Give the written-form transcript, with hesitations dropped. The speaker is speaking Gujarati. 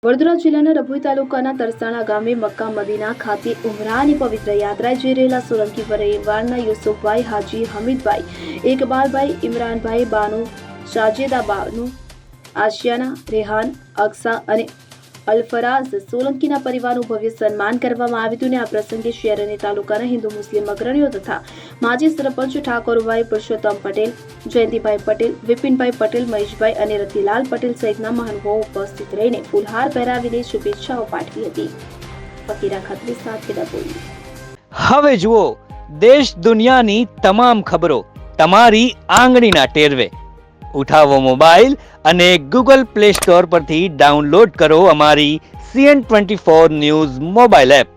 વડોદરા જિલ્લાના રભોઈ તાલુકાના તરસાણા ગામે મક્કા મદીના ખાતે ઉમરાની પવિત્ર યાત્રાએ જઈ રહેલા સોલંકી પરિવારના યુસુફભાઈ, હાજી હમીદભાઈ, ઇકબાલભાઈ, ઇમરાનભાઈ, બાનુ, સાજેદા બાનુ, આશિયાના, રેહાન, અક્સા અને અલફરાઝ સોલંકીના પરિવારનું ભવ્ય સન્માન કરવામાં આવ્યું હતું. આ પ્રસંગે શહેર અને તાલુકાના હિન્દુ મુસ્લિમ અગ્રણીઓ તથા માજી સરપંચ ઠાકોરભાઈ, પુરુષોત્તમ પટેલ, જયંતિભાઈ પટેલ, વિપિનભાઈ પટેલ, મહેશભાઈ અને રતિલાલ પટેલ સહિતના મહાનુભાવો ઉપસ્થિત રહીને ફૂલહાર પહેરાવીને શુભેચ્છાઓ પાઠવી હતી. ફકીરા ખત્રી સાથે ડભોઈ. હવે જુઓ દેશ દુનિયાની તમામ ખબરો તમારી આંગળીના ટેરવે. ઉઠાવો મોબાઈલ અને ગૂગલ પ્લે સ્ટોર પરથી ડાઉનલોડ કરો અમારી CN24 ન્યૂઝ મોબાઈલ એપ.